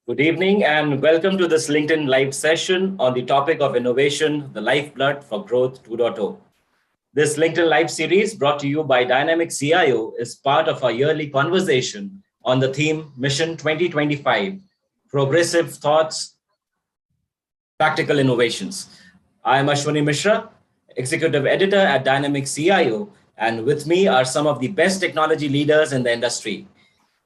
Good evening and welcome to this LinkedIn live session on the topic of innovation, the lifeblood for growth 2.0. This LinkedIn live series brought to you by DynamicCIO is part of our yearly conversation on the theme Mission 2025, Progressive Thoughts, Practical Innovations. I am Ashwani Mishra, Executive Editor at DynamicCIO, and with me are some of the best technology leaders in the industry.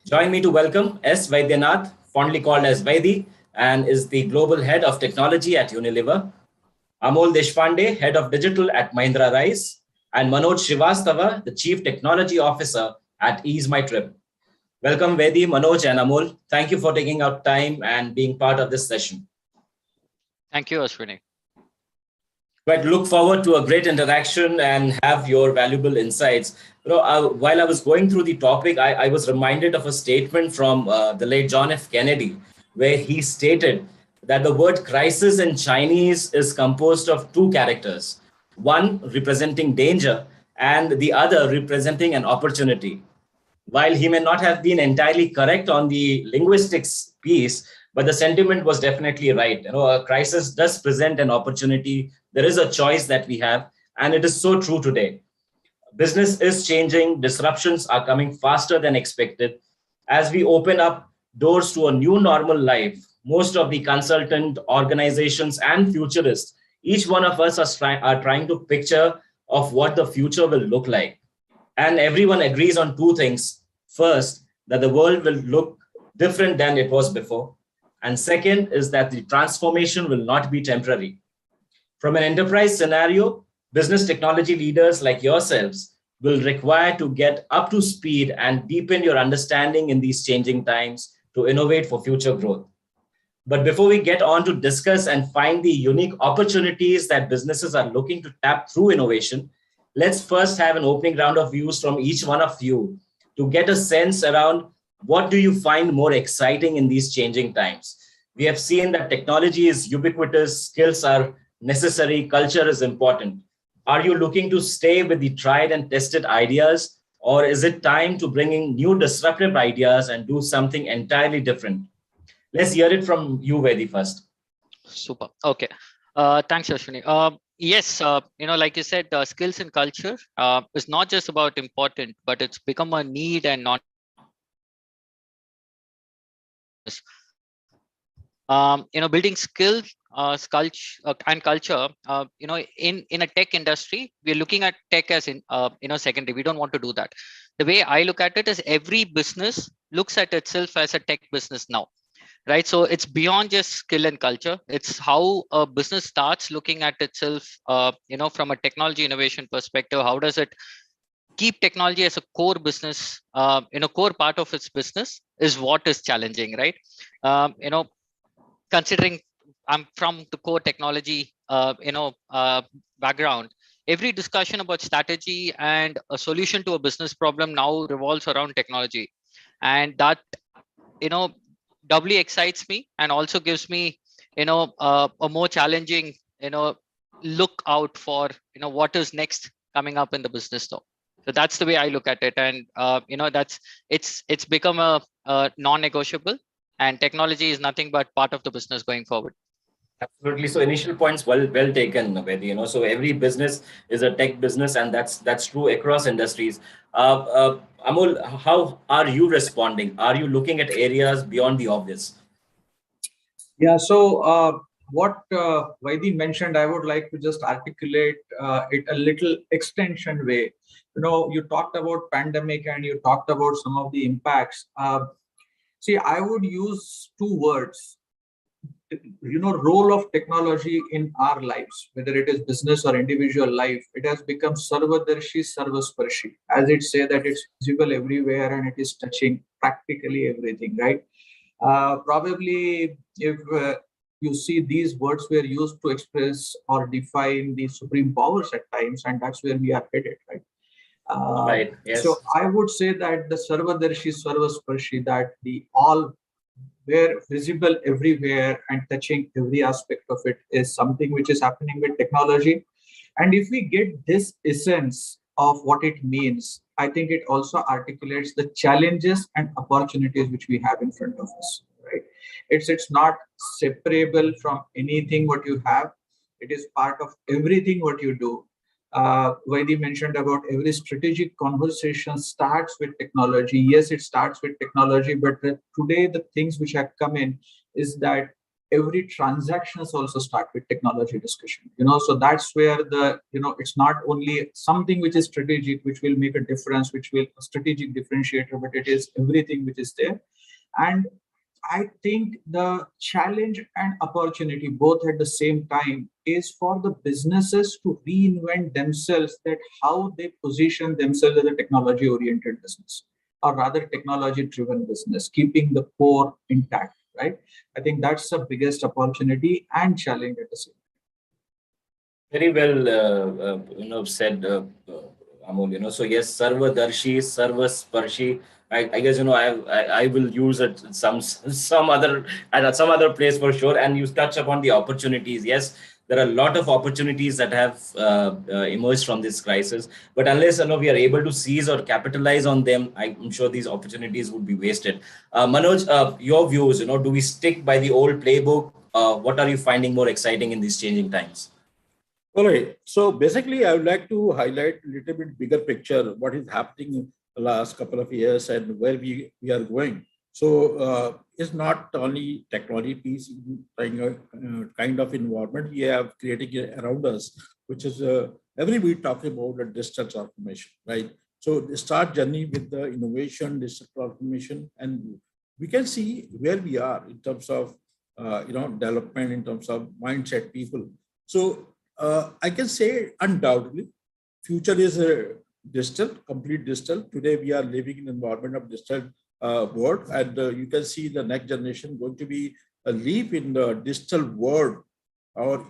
Join me to welcome S. Vaidyanath, fondly called as Vaidi, and is the Global Head of Technology at Unilever. Amol Deshpande, Head of Digital at Mahindra Rise, and Manoj Srivastava, the Chief Technology Officer at EaseMyTrip. Welcome, Vaidi, Manoj, and Amol. Thank you for taking out time and being part of this session. Thank you, Ashwani. But look forward to a great interaction and have your valuable insights. While I was going through the topic, I was reminded of a statement from the late John F. Kennedy, where he stated that the word crisis in Chinese is composed of two characters, one representing danger and the other representing an opportunity. While he may not have been entirely correct on the linguistics piece, but the sentiment was definitely right. A crisis does present an opportunity. There is a choice that we have, and it is so true today. Business is changing. Disruptions are coming faster than expected. As we open up doors to a new normal life, most of the consultant organizations and futurists, each one of us are trying to picture of what the future will look like. And everyone agrees on two things. First, that the world will look different than it was before. And second is that the transformation will not be temporary. From an enterprise scenario, business technology leaders like yourselves will require to get up to speed and deepen your understanding in these changing times to innovate for future growth. But before we get on to discuss and find the unique opportunities that businesses are looking to tap through innovation, let's first have an opening round of views from each one of you to get a sense around what do you find more exciting in these changing times. We have seen that technology is ubiquitous, skills are necessary, culture is important. Are you looking to stay with the tried and tested ideas, or is it time to bring in new disruptive ideas and do something entirely different? Let's hear it from you, Vaidi, first. Super. Okay. Thanks, Ashwani. Yes, like you said, skills and culture is not just about important, but it's become a need and not. Building skills, and culture. In a tech industry, we're looking at tech as secondary. We don't want to do that. The way I look at it is every business looks at itself as a tech business now. Right. So it's beyond just skill and culture. It's how a business starts looking at itself, from a technology innovation perspective. How does it keep technology as a core business, core part of its business is what is challenging, right? Considering I'm from the core technology, background, every discussion about strategy and a solution to a business problem now revolves around technology. And that, doubly excites me and also gives me, a more challenging, look out for, what is next coming up in the business though. So that's the way I look at it. And, it's become a non-negotiable, and technology is nothing but part of the business going forward. Absolutely. So initial points well taken, Vaidi. So every business is a tech business, and that's true across industries. Amol, how are you responding? Are you looking at areas beyond the obvious? Yeah. So what Vaidi mentioned, I would like to just articulate it a little extension way. You talked about pandemic and you talked about some of the impacts. See, I would use two words. Role of technology in our lives, whether it is business or individual life, it has become sarvadarshi sarvasparshi, as it say that it's visible everywhere and it is touching practically everything, right? Probably if you see, these words were used to express or define the supreme powers at times, and that's where we are headed, right? Right. Yes. So I would say that the sarvadarshi sarvasparshi, that the all were visible everywhere and touching every aspect of it, is something which is happening with technology. And if we get this essence of what it means, I think it also articulates the challenges and opportunities which we have in front of us, right? It's not separable from anything what you have. It is part of everything what you do. Vaidi mentioned about every strategic conversation starts with technology. Yes, it starts with technology, but today the things which have come in is that every transactions also start with technology discussion. So that's where it's not only something which is strategic, which will make a difference, which will a strategic differentiator, but it is everything which is there. And I think the challenge and opportunity both at the same time is for the businesses to reinvent themselves, that how they position themselves as a technology oriented business, or rather technology driven business, keeping the core intact, right? I think that's the biggest opportunity and challenge at the same time. Very well, said, Amol. So yes, Sarvadarshi, Sarvasparshi. I guess I will use it some other at some other place for sure. And you touch upon the opportunities. Yes, there are a lot of opportunities that have emerged from this crisis. But unless we are able to seize or capitalize on them, I'm sure these opportunities would be wasted. Manoj, your views. Do we stick by the old playbook? What are you finding more exciting in these changing times? All right. So basically, I would like to highlight a little bit bigger picture, what is happening in the last couple of years and where we are going. So it's not only technology piece, kind of environment we have creating around us, which is every week talking about the digital transformation, right? So the start journey with the innovation, digital transformation, and we can see where we are in terms of development, in terms of mindset, people. So I can say undoubtedly, future is digital, complete digital. Today we are living in an environment of digital world, and you can see the next generation going to be a leap in the digital world, or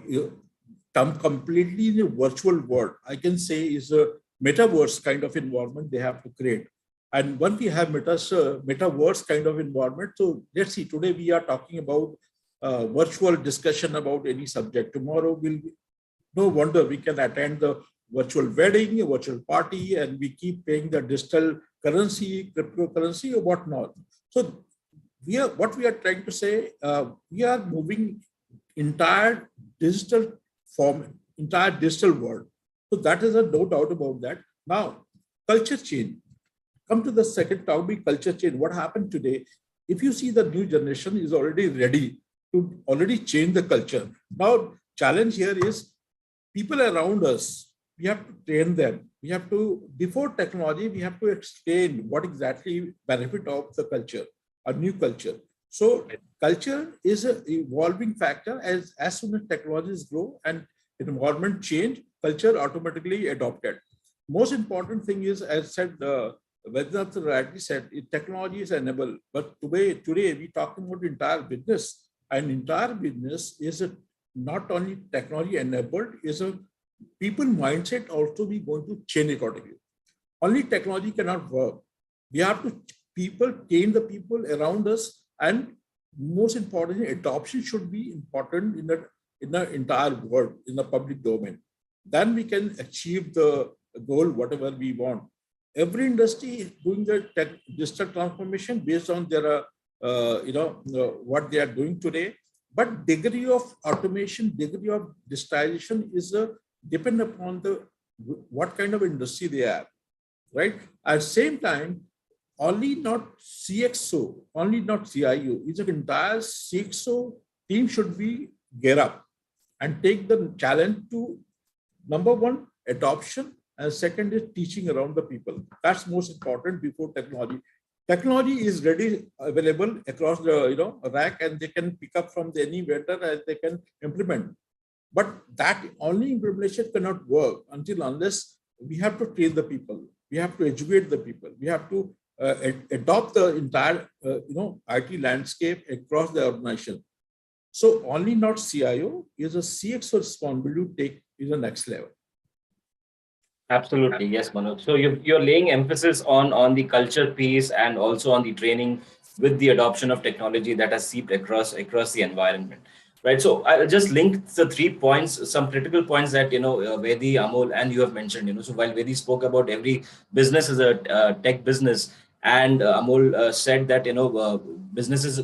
come completely in a virtual world. I can say is a metaverse kind of environment they have to create. And once we have metaverse kind of environment, so let's see. Today we are talking about virtual discussion about any subject. Tomorrow will be. No wonder we can attend the virtual wedding, a virtual party, and we keep paying the digital currency, cryptocurrency, or whatnot. So what we are trying to say, we are moving entire digital form, entire digital world. So that is no doubt about that. Now, culture change. Come to the second topic, culture change. What happened today? If you see the new generation is already ready to already change the culture. Now, challenge here is people around us, we have to train them. We have to, before technology, we have to explain what exactly benefit of the culture, a new culture. So culture is an evolving factor. As soon as technologies grow and environment change, culture automatically adopted. Most important thing is, as said, Vaidyanath rightly said, technology is enabled. But today we talking about entire business, and entire business is not only technology enabled, is a people mindset also be going to change accordingly. Only technology cannot work. We have to train the people around us, and most importantly, adoption should be important in the entire world, in the public domain. Then we can achieve the goal, whatever we want. Every industry is doing the digital transformation based on their what they are doing today. But degree of automation, degree of digitalization is depend upon what kind of industry they are, right? At the same time, only not CXO, only not CIO. It's an entire CXO team should be gear up and take the challenge to, number one, adoption, and second is teaching around the people. That's most important before technology. Technology is ready, available across the rack, and they can pick up from any vendor and they can implement. But that only implementation cannot work unless we have to train the people, we have to educate the people, we have to adopt the entire IT landscape across the organization. So only not CIO is a CXO responsibility to take is the next level. Absolutely, yes, Manoj. So you're laying emphasis on the culture piece and also on the training with the adoption of technology that has seeped across the environment, right? So I'll just link the 3 points, some critical points that Vaidi, Amol, and you have mentioned. So while Vaidi spoke about every business is a tech business, and Amol said that businesses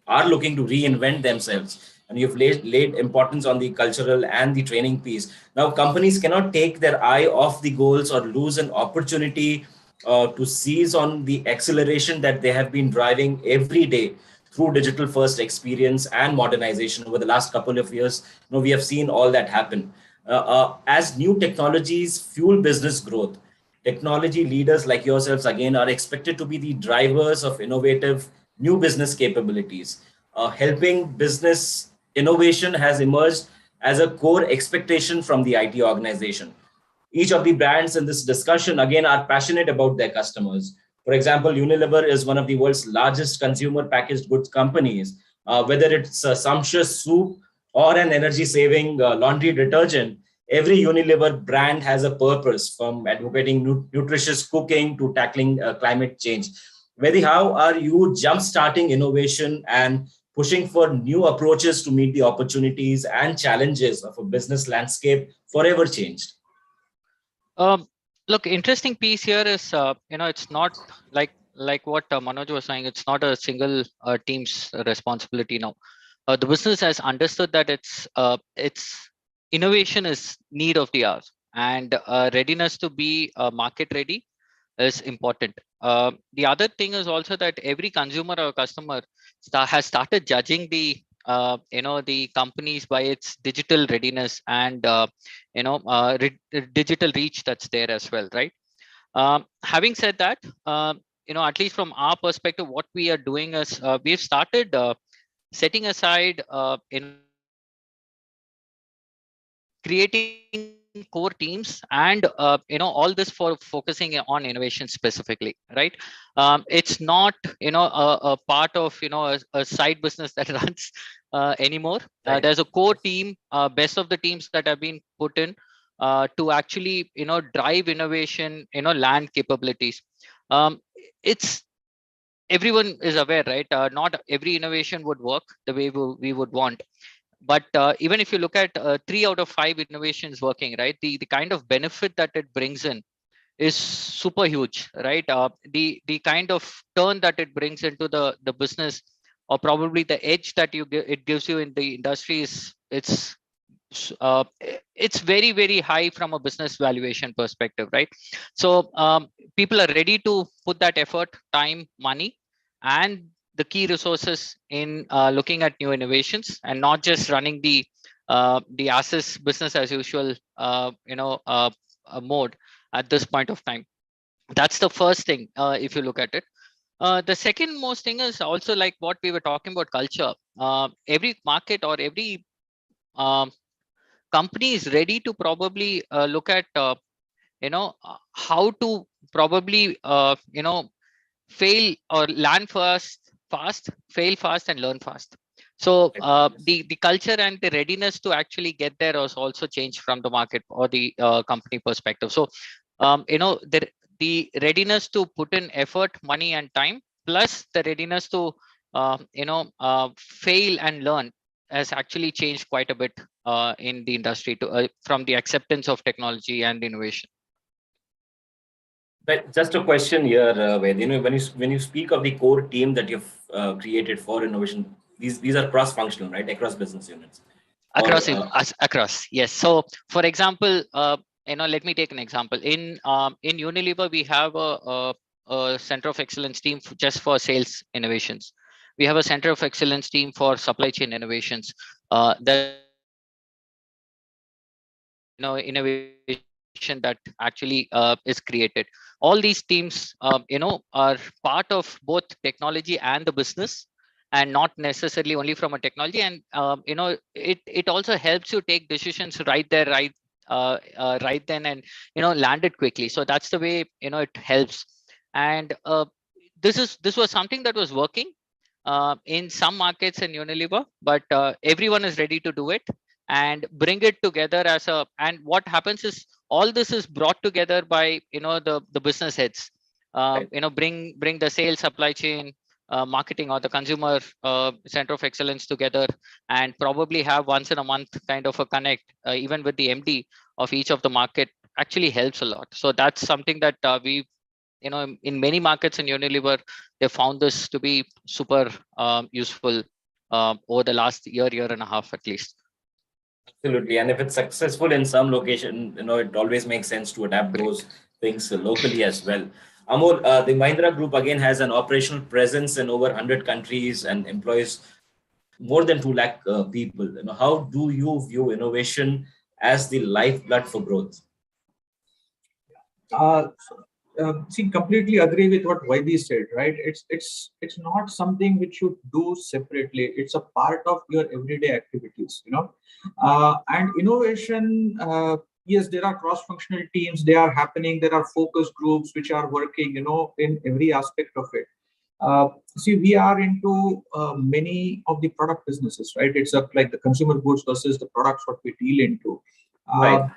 are looking to reinvent themselves. And you've laid importance on the cultural and the training piece. Now, companies cannot take their eye off the goals or lose an opportunity to seize on the acceleration that they have been driving every day through digital first experience and modernization over the last couple of years. We have seen all that happen. As new technologies fuel business growth, technology leaders like yourselves again are expected to be the drivers of innovative new business capabilities. Helping business innovation has emerged as a core expectation from the IT organization. Each of the brands in this discussion again are passionate about their customers. For example, Unilever is one of the world's largest consumer packaged goods companies. Whether it's a sumptuous soup or an energy saving laundry detergent, every Unilever brand has a purpose, from advocating nutritious cooking to tackling climate change. Vedi, how are you jump-starting innovation and pushing for new approaches to meet the opportunities and challenges of a business landscape forever changed? Um, Look, interesting piece here is, it's not like what Manoj was saying. It's not a single team's responsibility now. The business has understood that it's innovation is need of the hour, and readiness to be market ready is important. The other thing is also that every consumer or customer has started judging the companies by its digital readiness and digital reach that's there as well, right? Having said that, at least from our perspective, what we are doing is we've started setting aside creating core teams and all this for focusing on innovation specifically, right? It's not a part of a side business that runs anymore. Right. There's a core team, best of the teams that have been put in to actually drive innovation, land capabilities. It's Everyone is aware, right? Not every innovation would work the way we would want, but even if you look at 3 out of 5 innovations working, right, the kind of benefit that it brings in is super huge, right? The kind of turn that it brings into the business, or probably the edge that it gives you in the industry, it's very, very high from a business valuation perspective, right? So people are ready to put that effort, time, money, and the key resources in looking at new innovations, and not just running the assets business as usual mode at this point of time. That's the first thing, if you look at it. The second most thing is also like what we were talking about, culture. Every market or every um, company is ready to probably look at how to probably fail or learn fast, fail fast, and learn fast. So the culture and the readiness to actually get there has also changed from the market or the company perspective. So the readiness to put in effort, money, and time, plus the readiness to fail and learn, has actually changed quite a bit in the industry from the acceptance of technology and innovation. But just a question here, Ved. When you speak of the core team that you've created for innovation, these are cross-functional, right, across business units. Across, yes. So, for example, let me take an example. In Unilever, we have a center of excellence team just for sales innovations. We have a center of excellence team for supply chain innovations. There's a center of excellence team for innovation that actually is created. All these teams, are part of both technology and the business, and not necessarily only from a technology. And it also helps you take decisions right there, right then, and land it quickly. So that's the way it helps. And this was something that was working in some markets in Unilever, but everyone is ready to do it and bring it together and what happens is all this is brought together by the business heads. Bring the sales, supply chain, marketing, or the consumer center of excellence together, and probably have once in a month kind of a connect, even with the MD of each of the market, actually helps a lot. So that's something that we in many markets in Unilever, they found this to be super useful over the last year and a half at least. Absolutely. And if it's successful in some location, it always makes sense to adapt those things locally as well. Amol, the Mahindra Group again has an operational presence in over 100 countries and employs more than 2 lakh people. How do you view innovation as the lifeblood for growth? See, completely agree with what Vaidhi said, right? It's not something which you do separately. It's a part of your everyday activities, and innovation. Yes, there are cross-functional teams. They are happening. There are focus groups which are working, in every aspect of it. See, we are into many of the product businesses, right? It's like the consumer goods versus the products what we deal into. Right.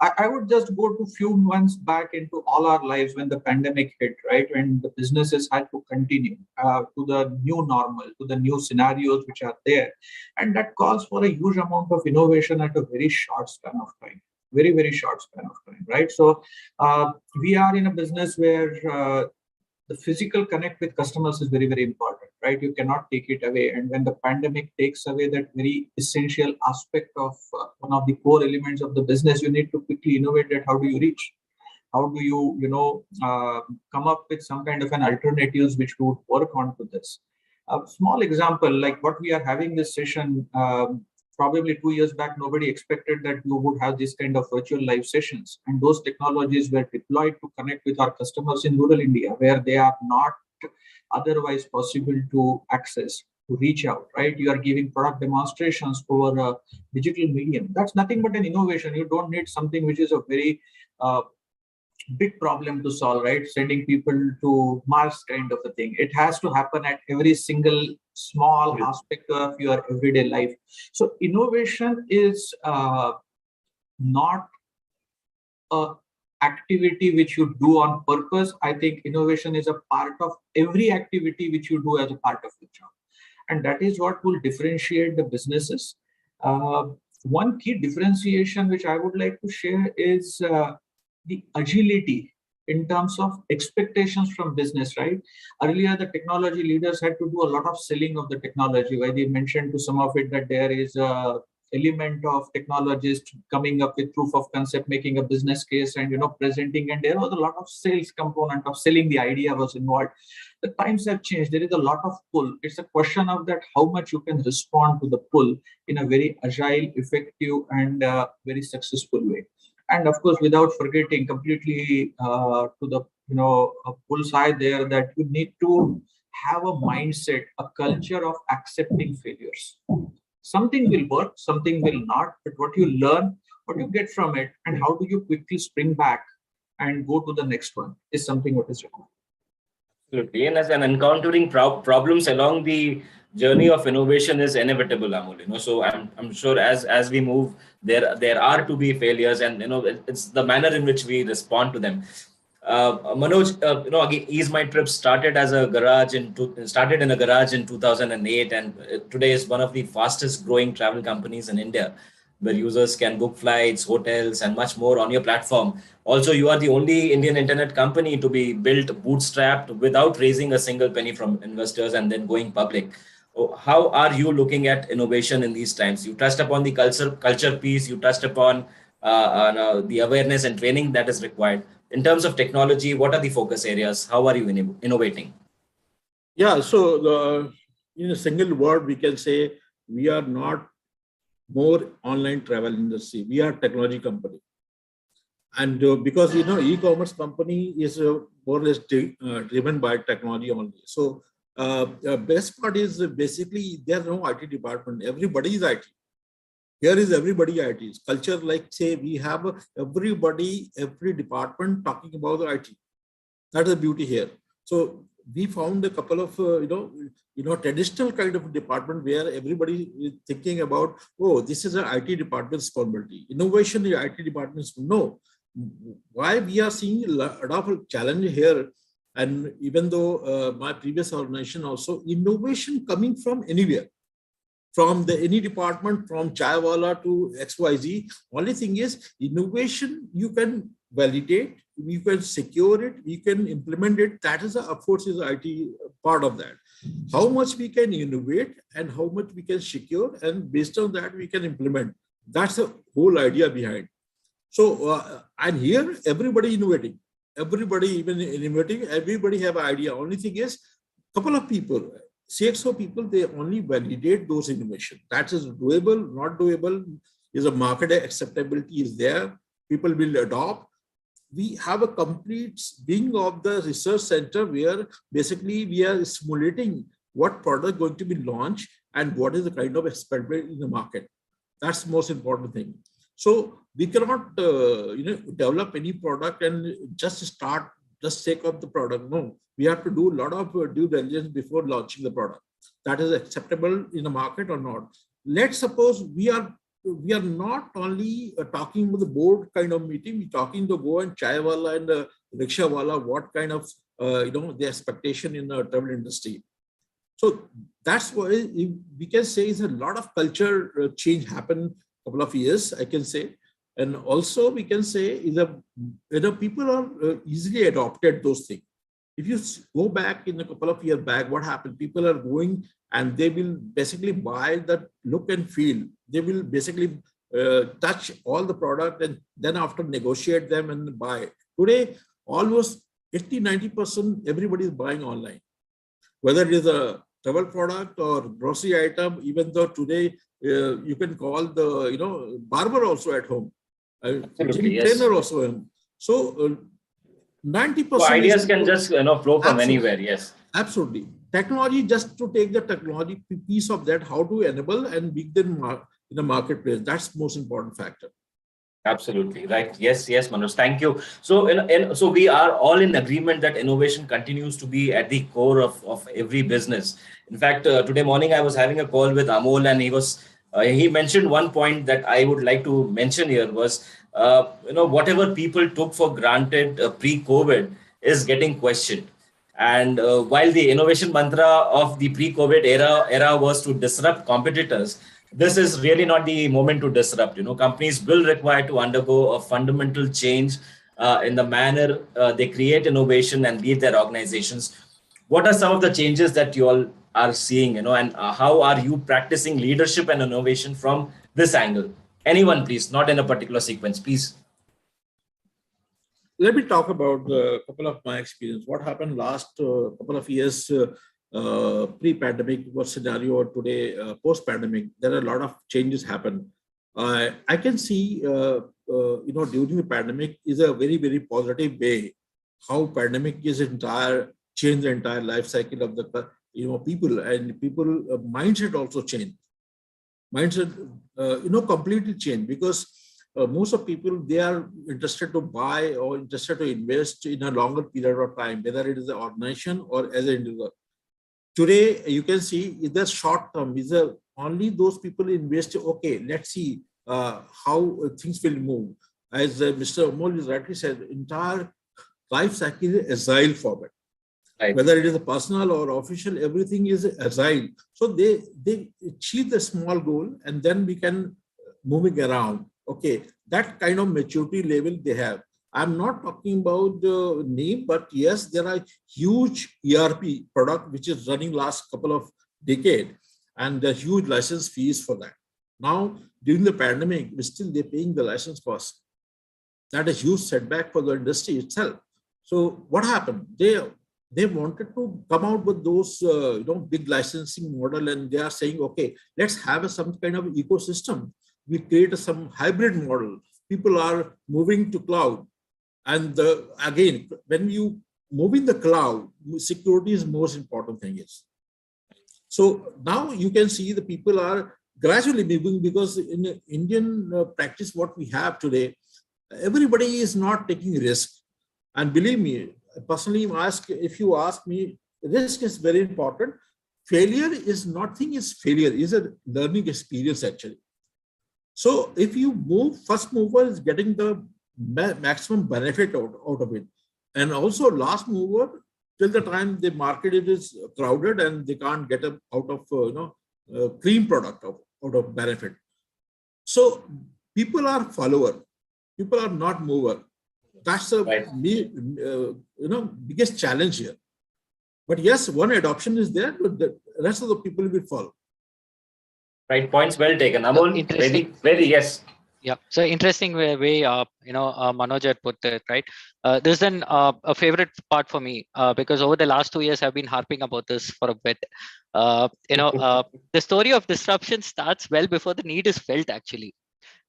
I would just go to few months back into all our lives when the pandemic hit, right? When the businesses had to continue to the new normal, to the new scenarios which are there. And that calls for a huge amount of innovation at a very short span of time. Very, very short span of time, right? So we are in a business where the physical connect with customers is very, very important, right? You cannot take it away. And when the pandemic takes away that very essential aspect of one of the core elements of the business, you need to quickly innovate that. How do you reach? How do you, come up with some kind of an alternatives which would work on to this? A small example, like what we are having this session, probably 2 years back, nobody expected that you would have this kind of virtual live sessions. And those technologies were deployed to connect with our customers in rural India, where they are not otherwise possible to access, to reach out, right? You are giving product demonstrations over a digital medium. That's nothing but an innovation. You don't need something which is a very big problem to solve, right? Sending people to Mars kind of a thing. It has to happen at every single small aspect of your everyday life. So innovation is not a activity which you do on purpose. I think innovation is a part of every activity which you do as a part of the job. And that is what will differentiate the businesses. One key differentiation which I would like to share is the agility in terms of expectations from business, right? Earlier, the technology leaders had to do a lot of selling of the technology, where they mentioned to some of it that there is a element of technologists coming up with proof of concept, making a business case and, presenting. And there was a lot of sales component of selling. The idea was involved. The times have changed. There is a lot of pull. It's a question of that, how much you can respond to the pull in a very agile, effective, and very successful way. And of course, without forgetting completely to the pull side there, that you need to have a mindset, a culture of accepting failures. Something will work, something will not, but what you learn, what you get from it, and how do you quickly spring back and go to the next one is something what is required. Absolutely. And encountering problems along the journey of innovation is inevitable, Amol. So I'm sure as we move, there are to be failures, and it's the manner in which we respond to them. Manoj, again, EaseMyTrip started in a garage in 2008, and today is one of the fastest growing travel companies in India, where users can book flights, hotels, and much more on your platform. Also, you are the only Indian internet company to be built bootstrapped without raising a single penny from investors and then going public. How are you looking at innovation in these times? You touched upon the culture piece. You touched upon the awareness and training that is required. In terms of technology, what are the focus areas? How are you innovating? Yeah, so in a single word, we can say we are not more online travel industry. We are technology company. And because, e-commerce company is more or less driven by technology only. So best part is basically there's no IT department. Everybody is IT. Here is everybody IT. Culture, like say we have every department talking about the IT. That's the beauty here. So we found a couple of, traditional kind of department where everybody is thinking about, oh, this is an IT department responsibility. Innovation, the IT department, no. Why we are seeing a lot of challenge here, and even though my previous organization also, innovation coming from anywhere, from any department, from Chaiwala to XYZ, only thing is innovation, you can validate, you can secure it, you can implement it. That is, of course, is the IT part of that. how much we can innovate and how much we can secure, and based on that we can implement. That's the whole idea behind. So and here everybody innovating, everybody even innovating, everybody have an idea. Only thing is, couple of people, CXO people, they only validate those innovation. That is doable, not doable. Is a market acceptability is there? People will adopt. We have a complete wing of the research center where basically we are simulating what product going to be launched and what is the kind of experiment in the market. That's the most important thing. So we cannot develop any product and just start just sake of the product. No, we have to do a lot of due diligence before launching the product. That is acceptable in the market or not. Let's suppose we are not only talking with the board kind of meeting, we're talking to go and chai wala and rickshaw wala, what kind of the expectation in the travel industry. So that's why we can say is a lot of culture change happened a couple of years, I can say. And also we can say is people are easily adopted those things. If you go back in a couple of years back, what happened? People are going and they will basically buy the look and feel. They will basically touch all the product and then after negotiate them and buy. Today, almost 80-90% everybody is buying online. Whether it is a travel product or grocery item, even though today you can call the barber also at home, trainer also at home. So 90%. So ideas can just flow from anywhere. Yes, absolutely. Technology, just to take the technology piece of that, how to enable and make them in the marketplace. That's the most important factor. Absolutely right. Yes, Manoj. Thank you. So, so we are all in agreement that innovation continues to be at the core of every business. In fact, today morning I was having a call with Amol, and he mentioned one point that I would like to mention here was, whatever people took for granted pre-COVID is getting questioned. And while the innovation mantra of the pre-COVID era was to disrupt competitors, this is really not the moment to disrupt. Companies will require to undergo a fundamental change in the manner they create innovation and lead their organizations. What are some of the changes that you all are seeing, and how are you practicing leadership and innovation from this angle? Anyone, please, not in a particular sequence, please. Let me talk about a couple of my experience. What happened last couple of years, pre-pandemic scenario, or today post-pandemic, there are a lot of changes happen. I can see, during the pandemic is a very, very positive way how pandemic is change the entire life cycle of the people, and people mindset also change. Mindset, completely change, because most of people, they are interested to buy or interested to invest in a longer period of time, whether it is an organization or as an individual. Today, you can see is the short term. Is only those people invest. Okay, let's see how things will move. As Mr. Amol has rightly said, entire life cycle is agile format. Right. Whether it is a personal or official, everything is agile. So they achieve the small goal, and then we can moving around. Okay, that kind of maturity level they have. I'm not talking about the name, but yes, there are huge ERP product which is running last couple of decades, and the huge license fees for that. Now, during the pandemic, still they're paying the license cost. That is huge setback for the industry itself. So what happened? They wanted to come out with those big licensing model, and they are saying, okay, let's have some kind of ecosystem. We create some hybrid model. People are moving to cloud. And again, when you move in the cloud, security is most important thing is. So now you can see the people are gradually moving, because in the Indian practice, what we have today, everybody is not taking risk. And believe me, personally, if you ask me, risk is very important. Failure is nothing is failure, is a learning experience actually. So if you move, first mover is getting the maximum benefit out of it. And also last mover, till the time the market is crowded and they can't get out of cream product out of benefit. So people are follower, people are not mover. That's the biggest challenge here. But yes, one adoption is there, but the rest of the people will follow. Right, points well taken. Amol, Interesting. very yes. Yeah, so interesting way Manoj had put it, right? This is a favorite part for me because over the last 2 years I've been harping about this for a bit. The story of disruption starts well before the need is felt, actually,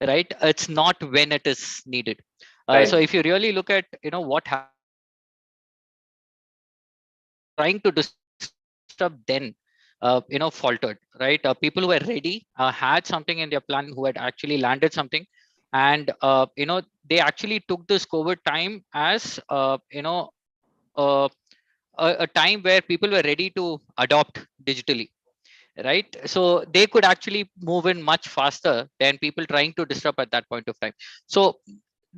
right? It's not when it is needed. Right. So if you really look at what trying to disrupt then faltered, right? People who were ready had something in their plan, who had actually landed something, and they actually took this COVID time as uh, a time where people were ready to adopt digitally, right? So they could actually move in much faster than people trying to disrupt at that point of time. So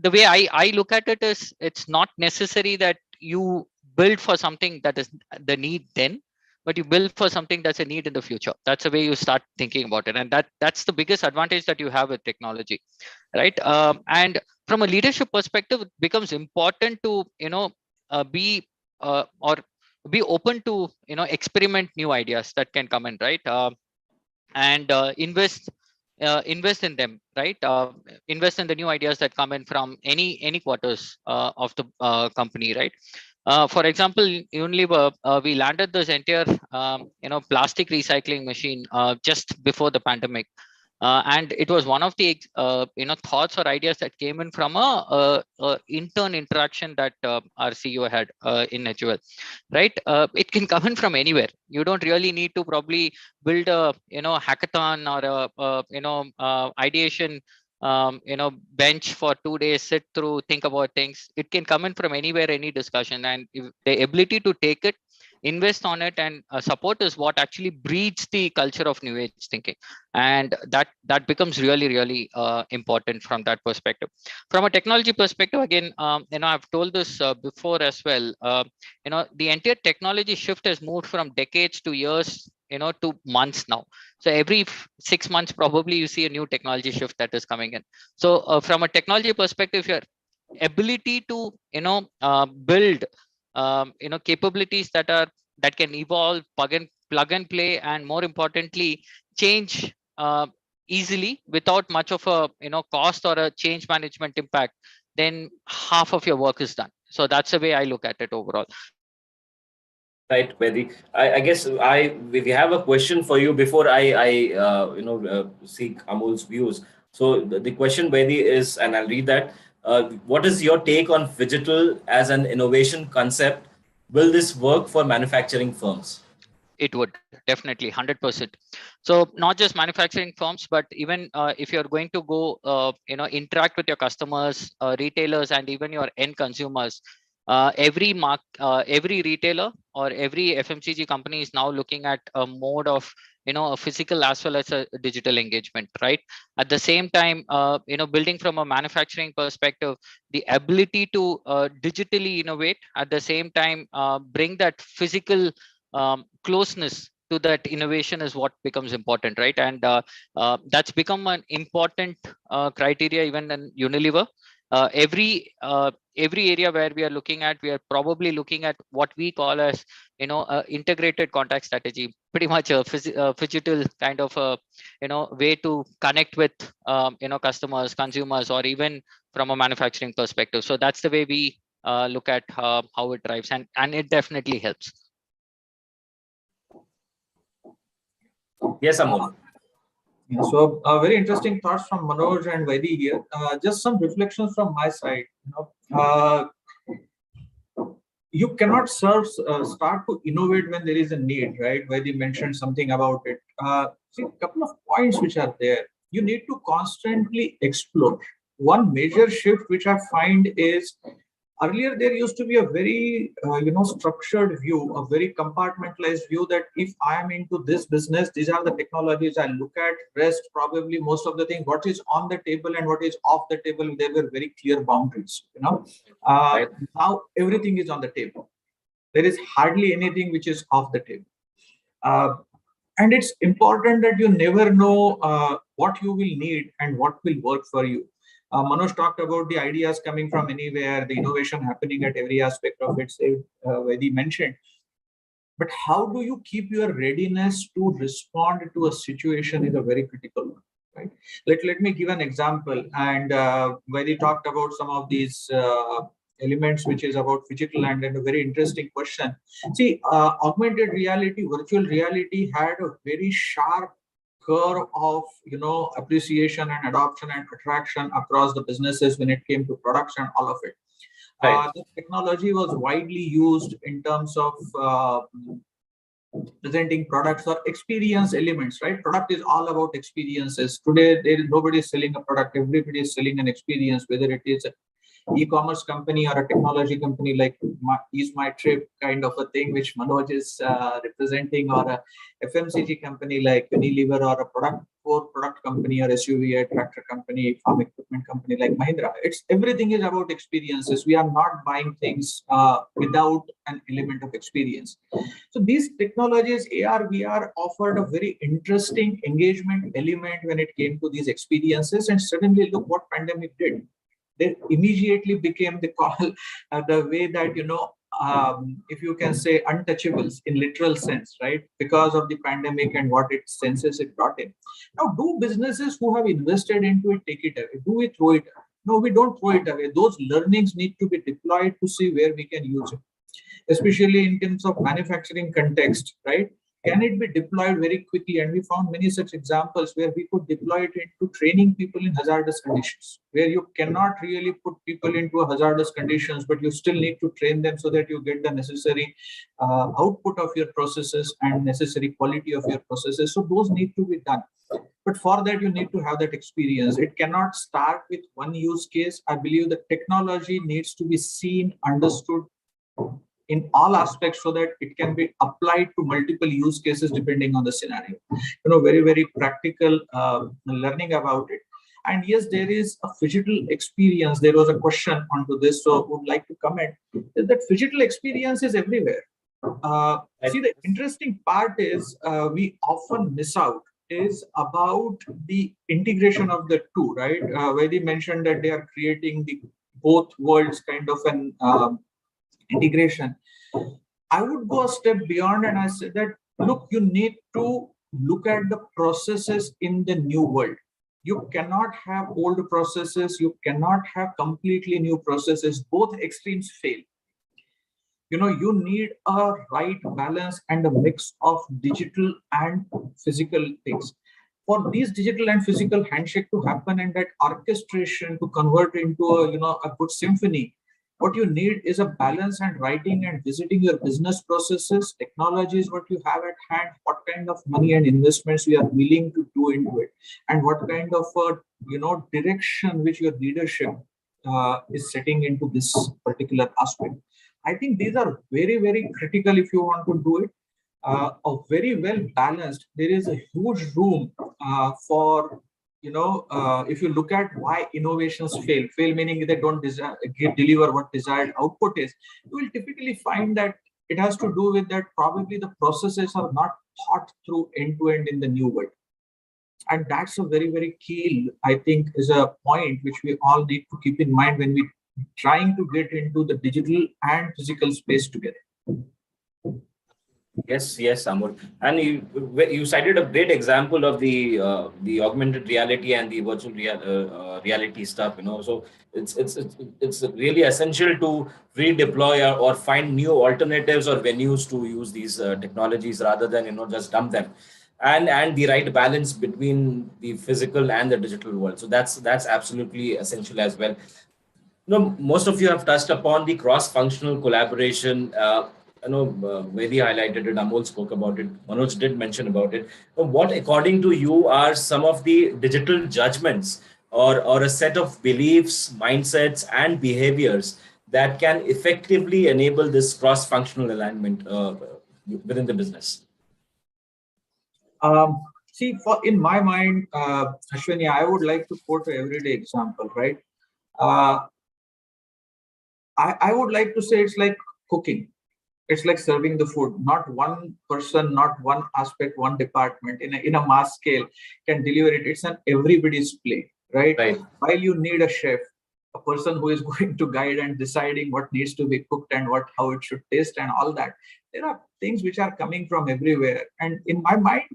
the way I look at it is, it's not necessary that you build for something that is the need then, but you build for something that's a need in the future. That's the way you start thinking about it, and that's the biggest advantage that you have with technology, right? And from a leadership perspective, it becomes important to be or be open to experiment new ideas that can come in, right? And invest in them, right? Invest in the new ideas that come in from any quarters of the company, right? For example, Unilever, we landed this entire plastic recycling machine just before the pandemic, and it was one of the thoughts or ideas that came in from a intern interaction that our CEO had in HUL, right? It can come in from anywhere. You don't really need to probably build a hackathon or a ideation bench for 2 days, sit through, think about things. It can come in from anywhere, any discussion, and if the ability to take it, invest on it, and support is what actually breeds the culture of new age thinking, and that becomes really important from that perspective. From a technology perspective, again, I've told this before as well. The entire technology shift has moved from decades to years, to months now. So every 6 months probably you see a new technology shift that is coming in. So from a technology perspective, your ability to build capabilities that can evolve, plug and play, and more importantly change easily without much of a cost or a change management impact, then half of your work is done. So that's the way I look at it overall. Right, Vaidi. I guess we have a question for you before I seek Amol's views. So the question, Vaidi, is, and I'll read that. What is your take on digital as an innovation concept? Will this work for manufacturing firms? It would definitely 100%. So not just manufacturing firms, but even if you're going to go interact with your customers, retailers, and even your end consumers, every retailer or every FMCG company is now looking at a mode of a physical as well as a digital engagement, right? At the same time, building from a manufacturing perspective, the ability to digitally innovate, at the same time bring that physical closeness to that innovation is what becomes important, right? And that's become an important criteria even in Unilever. Every area where we are looking at, we are probably looking at what we call as integrated contact strategy, pretty much a phygital kind of a way to connect with customers, consumers, or even from a manufacturing perspective. So that's the way we look at how it drives, and it definitely helps. Yes, Amol. So very interesting thoughts from Manoj and Vaidi here. Just some reflections from my side. You cannot start to innovate when there is a need, right? Vaidi mentioned something about it. See, a couple of points which are there. You need to constantly explore. One major shift which I find is, earlier there used to be a very structured view, a very compartmentalized view, that if I am into this business, these are the technologies I look at. Rest, probably most of the things, what is on the table and what is off the table, there were very clear boundaries. Right. Now everything is on the table. There is hardly anything which is off the table. And it's important that you never know what you will need and what will work for you. Manoj talked about the ideas coming from anywhere, the innovation happening at every aspect of it. Vaidi mentioned. But how do you keep your readiness to respond to a situation is a very critical one, right? Let me give an example. And Vaidi talked about some of these elements, which is about physical and a very interesting question. See, augmented reality, virtual reality had a very sharp curve of appreciation and adoption and attraction across the businesses when it came to products and all of it. Right. The technology was widely used in terms of presenting products or experience elements, right? Product is all about experiences. Today, nobody is selling a product. Everybody is selling an experience, whether it is e-commerce company or a technology company like EaseMyTrip kind of a thing, which Manoj is representing, or a FMCG company like Unilever, or a product company or SUV, a tractor company, farm equipment company like Mahindra. Everything is about experiences. We are not buying things without an element of experience. So these technologies, AR, VR, offered a very interesting engagement element when it came to these experiences. And suddenly, look what pandemic did. They immediately became the call, the way that, if you can say, untouchables in literal sense, right? Because of the pandemic and what it senses it brought in. Now, do businesses who have invested into it take it away? Do we throw it away? No, we don't throw it away. Those learnings need to be deployed to see where we can use it, especially in terms of manufacturing context, right? Can it be deployed very quickly? And we found many such examples where we could deploy it into training people in hazardous conditions, where you cannot really put people into a hazardous conditions, but you still need to train them so that you get the necessary output of your processes and necessary quality of your processes. So those need to be done. But for that, you need to have that experience. It cannot start with one use case. I believe the technology needs to be seen, understood in all aspects so that it can be applied to multiple use cases depending on the scenario. Very, very practical learning about it. And yes, there is a phygital experience. There was a question onto this, so I would like to comment is that phygital experience is everywhere. See, the interesting part is we often miss out is about the integration of the two, right? Vaidi mentioned that they are creating the both worlds kind of an integration. I would go a step beyond and I said that, look, you need to look at the processes in the new world. You cannot have old processes. You cannot have completely new processes. Both extremes fail. You need a right balance and a mix of digital and physical things. For these digital and physical handshake to happen and that orchestration to convert into a good symphony, what you need is a balance and writing and visiting your business processes, technologies, what you have at hand, what kind of money and investments we are willing to do into it, and what kind of direction which your leadership is setting into this particular aspect. I think these are very, very critical if you want to do it. A very well balanced. There is a huge room for if you look at why innovations fail meaning they don't deliver what desired output is, you will typically find that it has to do with that probably the processes are not thought through end to end in the new world. And that's a very, very key, I think, is a point which we all need to keep in mind when we trying to get into the digital and physical space together. Yes, Amol. And you cited a great example of the augmented reality and the virtual reality stuff. So it's really essential to redeploy or find new alternatives or venues to use these technologies rather than just dump them, and the right balance between the physical and the digital world. So that's absolutely essential as well. Most of you have touched upon the cross-functional collaboration. Vaidi highlighted it, Amol spoke about it, Manoj did mention about it. What, according to you, are some of the digital judgments or a set of beliefs, mindsets, and behaviors that can effectively enable this cross-functional alignment within the business? In my mind, Ashwani, I would like to quote an everyday example, right? I would like to say it's like cooking. It's like serving the food. Not one person, not one aspect, one department in a mass scale can deliver it. It's an everybody's play, right? While you need a chef, a person who is going to guide and deciding what needs to be cooked and how it should taste and all that. There are things which are coming from everywhere. And in my mind,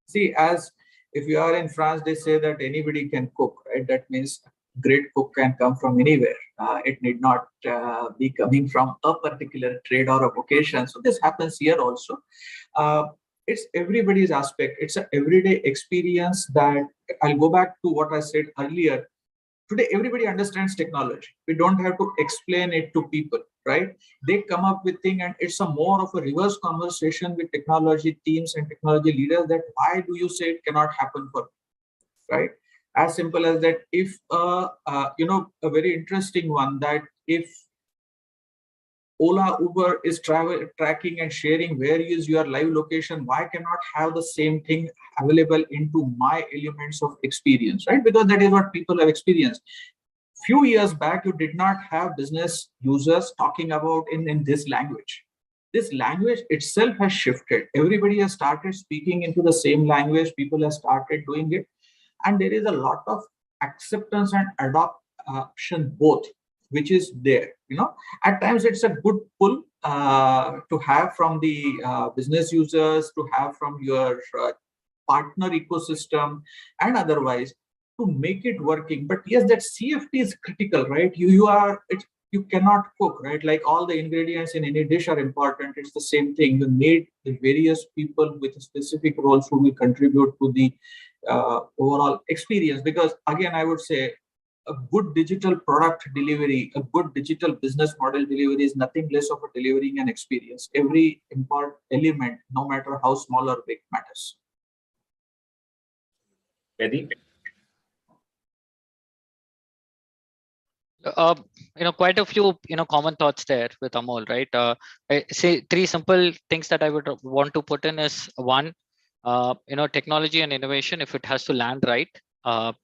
see, as if you are in France, they say that anybody can cook, right? That means great cook can come from anywhere. It need not be coming from a particular trade or a vocation. So this happens here also. It's everybody's aspect. It's an everyday experience that I'll go back to what I said earlier. Today, everybody understands technology. We don't have to explain it to people, right? They come up with things, and it's a more of a reverse conversation with technology teams and technology leaders that why do you say it cannot happen for me, right? As simple as that. If a very interesting one, that if Ola, Uber is tracking and sharing where is your live location, why cannot have the same thing available into my elements of experience, right? Because that is what people have experienced. Few years back, you did not have business users talking about in this language. This language itself has shifted. Everybody has started speaking into the same language. People have started doing it. And there is a lot of acceptance and adoption both, which is there. At times it's a good pull to have from the business users, to have from your partner ecosystem and otherwise to make it working. But yes, that CFT is critical, right? You cannot cook, right? Like all the ingredients in any dish are important. It's the same thing. You need the various people with specific roles who will contribute to the overall experience. Because again, I would say a good digital product delivery, a good digital business model delivery is nothing less of a delivering an experience. Every important element, no matter how small or big, matters. Eddie? Quite a few, common thoughts there with Amol, right? I say three simple things that I would want to put in is one, technology and innovation, if it has to land right,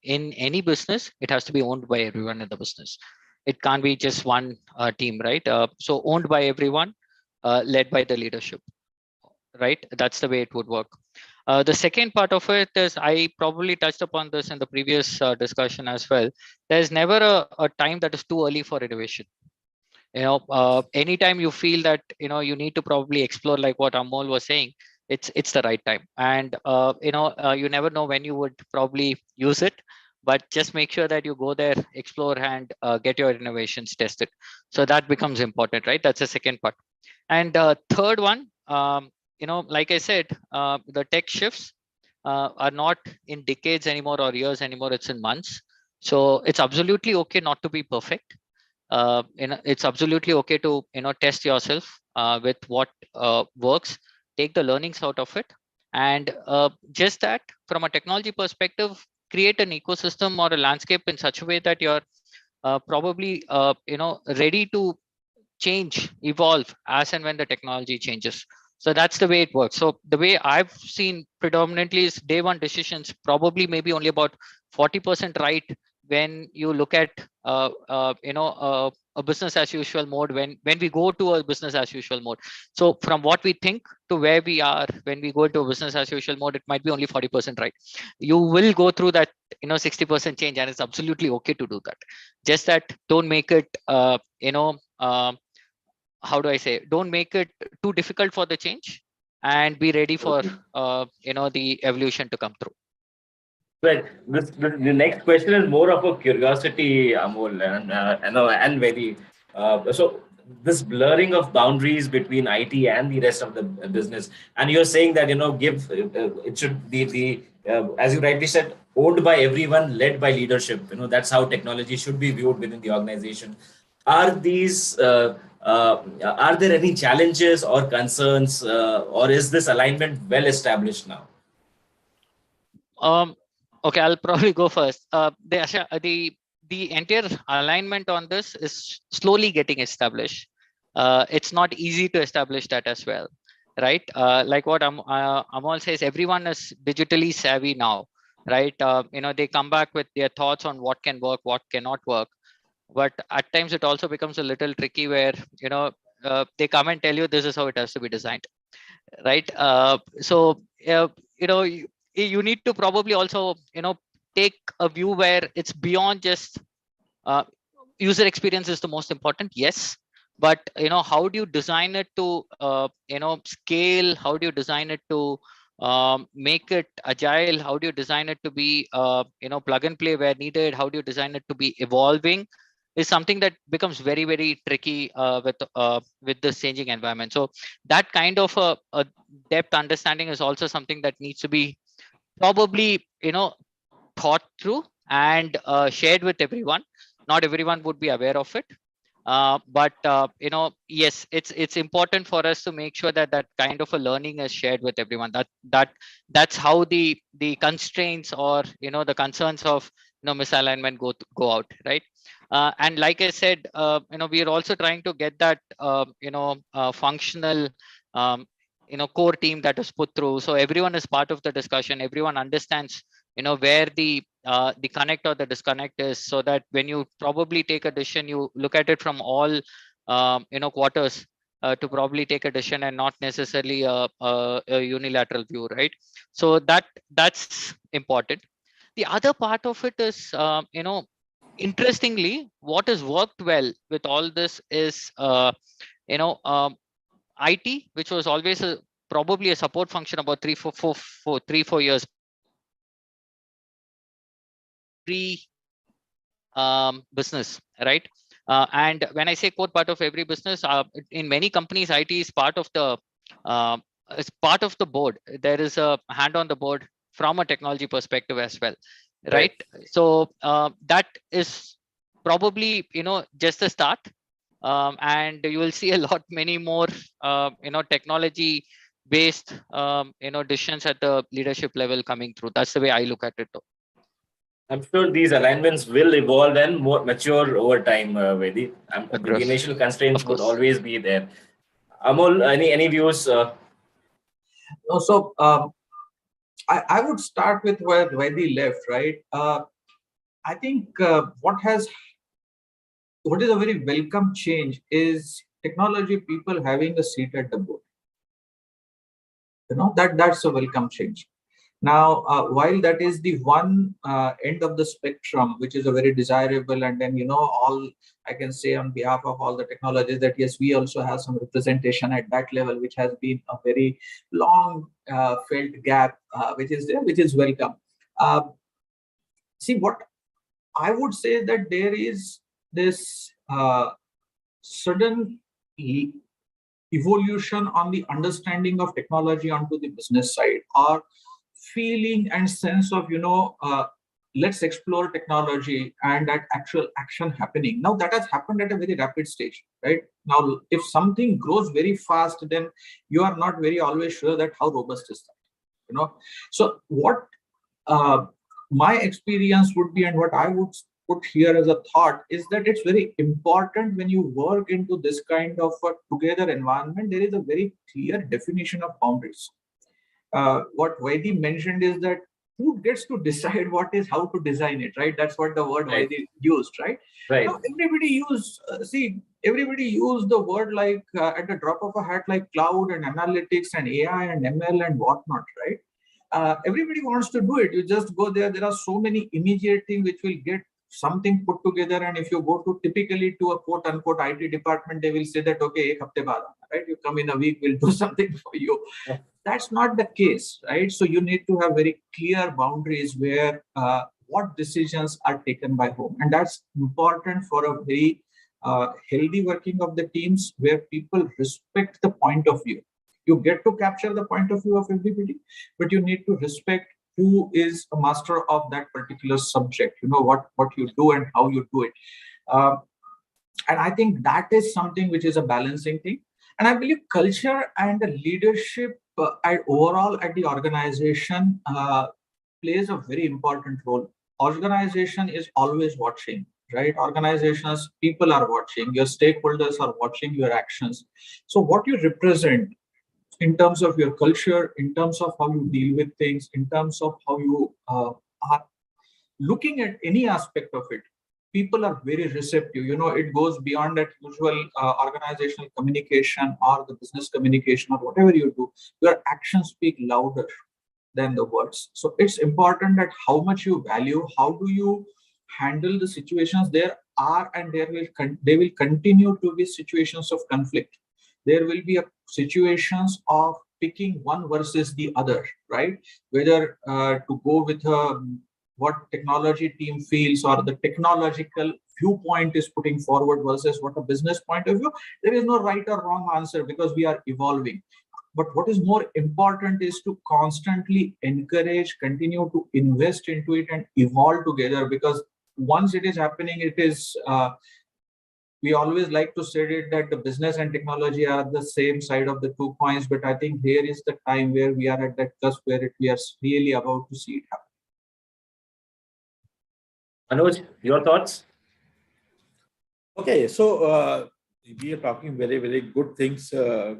in any business, it has to be owned by everyone in the business. It can't be just one team, right? So owned by everyone, led by the leadership, right? That's the way it would work. The second part of it is, I probably touched upon this in the previous discussion as well. There's never a time that is too early for innovation. Anytime you feel that, you need to probably explore, like what Amol was saying, it's the right time. And, you never know when you would probably use it, but just make sure that you go there, explore, and get your innovations tested. So that becomes important, right? That's the second part. And third one, like I said, the tech shifts are not in decades anymore or years anymore, it's in months. So it's absolutely okay not to be perfect. It's absolutely okay to, test yourself with what works, take the learnings out of it. And just that, from a technology perspective, create an ecosystem or a landscape in such a way that you're probably, ready to change, evolve as and when the technology changes. So that's the way it works. So the way I've seen predominantly is day one decisions probably maybe only about 40% right when you look at a business as usual mode, when we go to a business as usual mode. So from what we think to where we are when we go to a business as usual mode, it might be only 40% right. You will go through that 60% change, and it's absolutely okay to do that. Just that don't make it how do I say, don't make it too difficult for the change, and be ready for the evolution to come through. Right. The next question is more of a curiosity, Amol, and very. So this blurring of boundaries between IT and the rest of the business, and you're saying that give it should be the as you rightly said, owned by everyone, led by leadership. That's how technology should be viewed within the organization. Are there any challenges or concerns, or is this alignment well established now? Okay, I'll probably go first. The entire alignment on this is slowly getting established. It's not easy to establish that as well, right? Like what Amol says, everyone is digitally savvy now, right? They come back with their thoughts on what can work, what cannot work. But at times it also becomes a little tricky where, they come and tell you this is how it has to be designed, right? You need to probably also take a view where it's beyond just User experience is the most important, yes, but how do you design it to scale? How do you design it to make it agile? How do you design it to be plug and play where needed? How do you design it to be evolving? Is something that becomes very, very tricky with this changing environment. So that kind of a depth understanding is also something that needs to be probably thought through and shared with everyone. Not everyone would be aware of it, but yes, it's important for us to make sure that that kind of a learning is shared with everyone. That's how the constraints or the concerns of misalignment go out, right? And like I said, we are also trying to get that functional core team that is put through, so everyone is part of the discussion, everyone understands where the connect or the disconnect is, so that when you probably take a decision, you look at it from all quarters to probably take a decision, and not necessarily a unilateral view, right? So that's important. The other part of it is interestingly, what has worked well with all this is you know um, IT, which was always probably a support function about 3-4 years business, right? And when I say core part of every business, in many companies, IT is part of the board. There is a hand on the board from a technology perspective as well, right? So that is probably just the start, and you will see a lot many more technology based decisions at the leadership level coming through. That's the way I look at it though. I'm sure these alignments will evolve and more mature over time, Vaidi. The initial constraints would always be there. Amol, any views? No, so I would start with where Vaidi left, right? I think what is a very welcome change is technology people having a seat at the board. That's a welcome change. Now, while that is the one end of the spectrum, which is a very desirable, and then all I can say on behalf of all the technologies that yes, we also have some representation at that level, which has been a very long felt gap, which is there, which is welcome. See, what I would say that there is this sudden evolution on the understanding of technology onto the business side, or feeling and sense of let's explore technology and that actual action happening. Now that has happened at a very rapid stage, right? Now if something grows very fast, then you are not very always sure that how robust is that. So what my experience would be, and what I would put here as a thought, is that it's very important when you work into this kind of a together environment, there is a very clear definition of boundaries. What Vaidi mentioned is that who gets to decide what is how to design it, right? That's what the word Vaidi used, right? Right. Now, everybody use the word like at the drop of a hat, like cloud and analytics and AI and ML and whatnot, right? Everybody wants to do it. You just go there. There are so many immediate things which will get something put together, and if you go to typically to a quote unquote IT department, they will say that okay, ek hafte baad, right? You come in a week, we'll do something for you. Yeah. That's not the case, right? So you need to have very clear boundaries where what decisions are taken by whom, and that's important for a very healthy working of the teams where people respect the point of view. You get to capture the point of view of everybody, but you need to respect who is a master of that particular subject, what you do and how you do it. And I think that is something which is a balancing thing. And I believe culture and the leadership overall at the organization plays a very important role. Organization is always watching, right? Organizations, people are watching, your stakeholders are watching your actions. So what you represent in terms of your culture, in terms of how you deal with things, in terms of how you are looking at any aspect of it, people are very receptive. It goes beyond that usual organizational communication or the business communication or whatever you do. Your actions speak louder than the words. So it's important that how much you value, how do you handle the situations there. are and they will continue to be situations of conflict. There will be situations of picking one versus the other, right? Whether to go with what technology team feels or the technological viewpoint is putting forward versus what a business point of view. There is no right or wrong answer because we are evolving. But what is more important is to constantly encourage, continue to invest into it and evolve together, because once it is happening, it is, we always like to say it that the business and technology are the same side of the two coins. But I think here is the time where we are at that cusp where we are really about to see it happen. Manoj, your thoughts? Okay, so we are talking very, very good things. A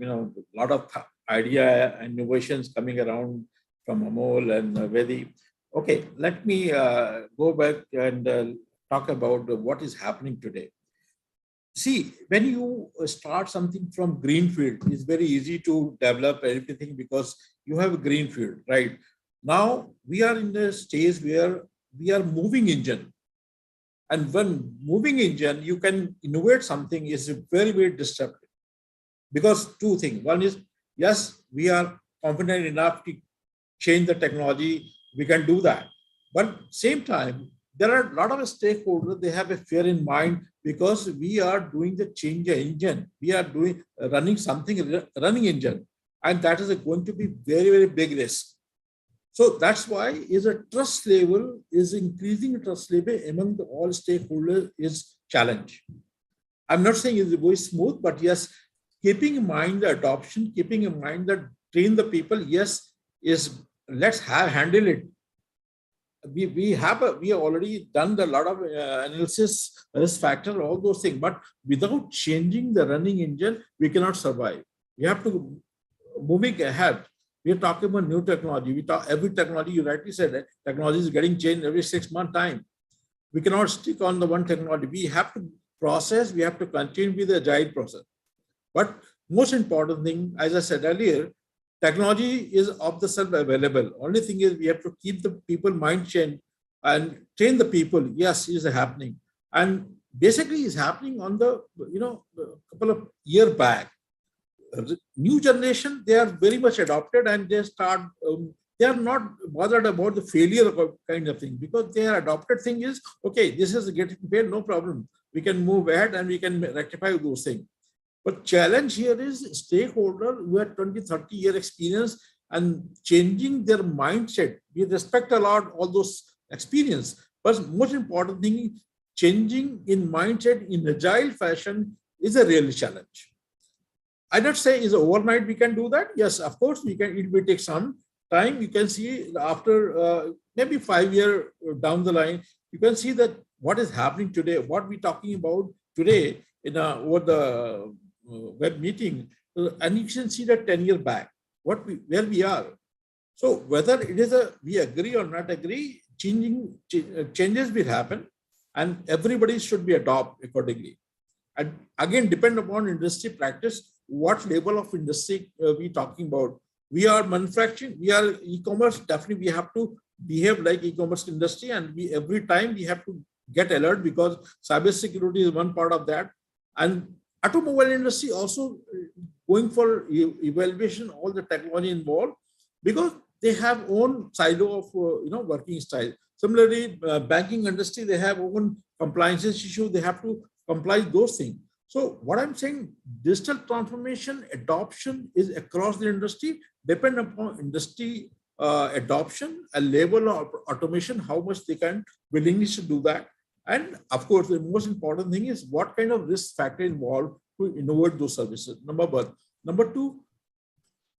lot of idea and innovations coming around from Amol and Vedi. Okay, let me go back and talk about what is happening today. See, when you start something from greenfield, it's very easy to develop everything because you have a greenfield, right? Now we are in the stage where we are moving engine. And when moving engine, you can innovate something is very, very disruptive. Because two things. One is, yes, we are confident enough to change the technology. We can do that. But same time, there are a lot of stakeholders, they have a fear in mind because we are doing the change engine. We are doing running something, running engine. And that is going to be very, very big risk. So that's why is a trust level is increasing trust level among the all stakeholders is challenge. I'm not saying it's very smooth, but yes, keeping in mind the adoption, keeping in mind that train the people, yes, is let's handle it. We have already done a lot of analysis, risk factor, all those things, but without changing the running engine, we cannot survive. We have to moving ahead. We are talking about new technology. We talk every technology, you rightly said that technology is getting changed every 6 month time. We cannot stick on the one technology. We have to process, we have to continue with the agile process. But most important thing, as I said earlier, technology is off the shelf available. Only thing is we have to keep the people mind chain and train the people. Yes, it is happening. And basically it's happening on the, a couple of years back. New generation, they are very much adopted and they start, they are not bothered about the failure of kind of thing because their adopted thing is, okay, this is getting failed, no problem. We can move ahead and we can rectify those things. But challenge here is stakeholder who have 20, 30 year experience and changing their mindset. We respect a lot all those experience, but most important thing, changing in mindset in agile fashion is a real challenge. I not say is overnight we can do that. Yes, of course we can. It will take some time. You can see after maybe 5 years down the line, you can see that what is happening today, what we're talking about today in over the web meeting, and you can see that 10 years back, where we are. So whether it is we agree or not agree, changes will happen, and everybody should be adopt accordingly. And again, depend upon industry practice. What level of industry we talking about? We are manufacturing, we are e-commerce, definitely we have to behave like e-commerce industry, and every time we have to get alert because cybersecurity is one part of that. And automobile industry also going for evaluation, all the technology involved, because they have own silo of working style. Similarly, banking industry, they have own compliances issue, they have to comply those things. So what I'm saying, digital transformation adoption is across the industry, depend upon industry adoption, a level of automation, how much they can willingness to do that. And of course, the most important thing is what kind of risk factor involved to innovate those services. Number one. Number two,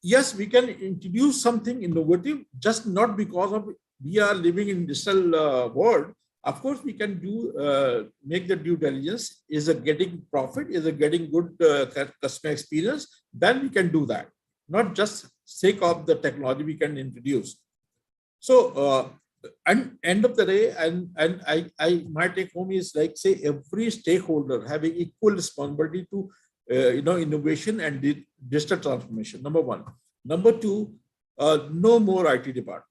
yes, we can introduce something innovative, just not because of we are living in digital world. Of course, we can do make the due diligence. Is it getting profit? Is it getting good customer experience? Then we can do that. Not just sake of the technology we can introduce. So, and end of the day, and I my take home is like say every stakeholder having equal responsibility to innovation and digital transformation. Number one. Number two, no more IT department.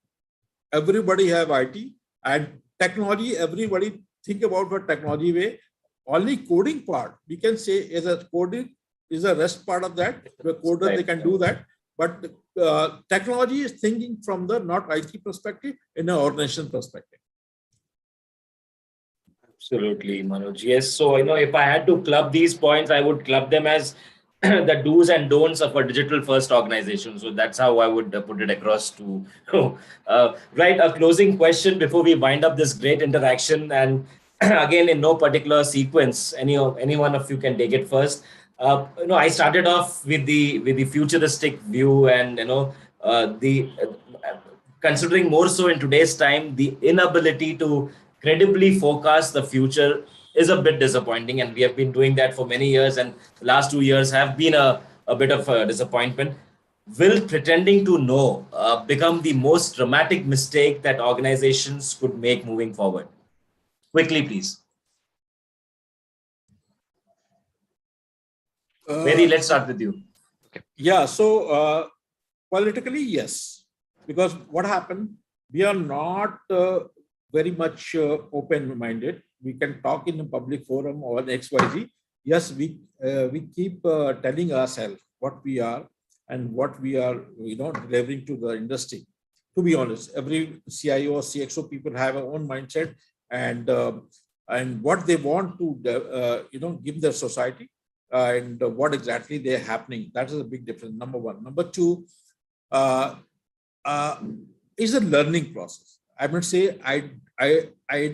Everybody have IT and technology. Everybody think about what technology way. only coding part, we can say is a coding is a rest part of that. The coder, they can do that. But technology is thinking from the not IT perspective, in an organization perspective. Absolutely, Manoj. Yes. So, if I had to club these points, I would club them as the do's and don'ts of a digital first organization. So that's how I would put it across to, right. A closing question before we wind up this great interaction. And again, in no particular sequence, any one of you can take it first. I started off with the futuristic view, and the considering more so in today's time, the inability to credibly forecast the future is a bit disappointing, and we have been doing that for many years, and the last 2 years have been a bit of a disappointment. Will pretending to know become the most dramatic mistake that organizations could make moving forward? Quickly, please. Vedi, let's start with you. Yeah, so politically, yes. Because what happened, we are not very much open-minded. We can talk in a public forum or an XYZ. Yes, we keep telling ourselves what we are and what we are, delivering to the industry. To be honest, every CIO or CXO people have their own mindset and what they want to, give their society and what exactly they're happening. That is a big difference. Number one. Number two. Is a learning process. I would say I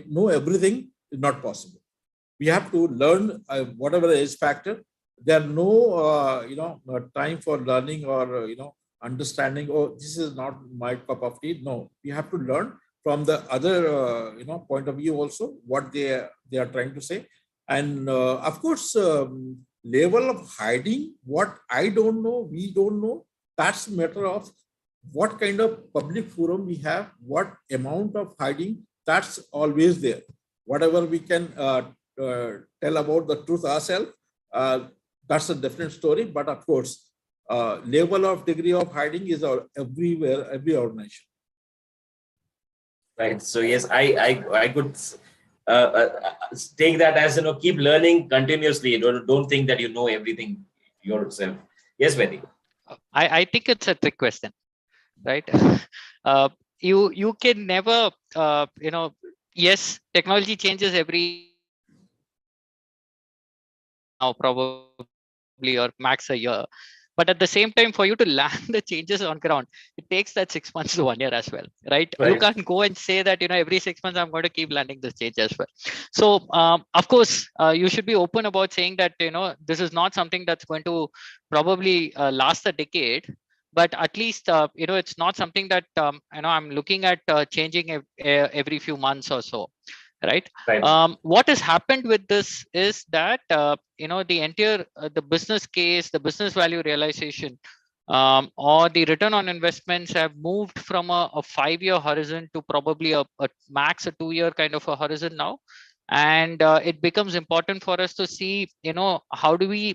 know everything is not possible. We have to learn whatever is factor. There are no time for learning or understanding. Oh, this is not my cup of tea. No, we have to learn from the other point of view also what they are trying to say, and of course level of hiding what I don't know, we don't know. That's a matter of what kind of public forum we have, what amount of hiding, that's always there. Whatever we can tell about the truth ourselves, that's a different story. But of course, level of degree of hiding is everywhere, every organization. Right. So yes, I could take that as keep learning continuously. Don't think that you know everything yourself. Yes, Vedi. I think it's a trick question. Right. You can never yes, technology changes every now probably or max a year, but at the same time for you to land the changes on ground, it takes that 6 months to 1 year as well, right? You can't go and say that every 6 months I'm going to keep landing this change as well. So of course you should be open about saying that this is not something that's going to probably last a decade, but at least it's not something that I'm looking at changing every few months or so, right? What has happened with this is that the entire the business case, the business value realization, or the return on investments have moved from a 5-year horizon to probably a max a 2-year kind of a horizon now, and it becomes important for us to see how do we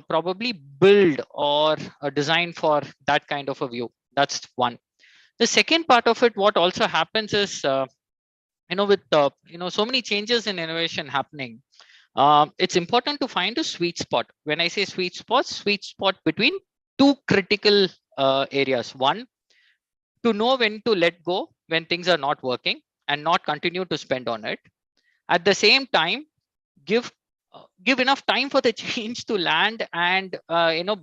probably build or design for that kind of a view. That's one. The second part of it, what also happens is with so many changes in innovation happening, it's important to find a sweet spot. When I say sweet spot between two critical areas. One, to know when to let go when things are not working and not continue to spend on it. At the same time, give enough time for the change to land and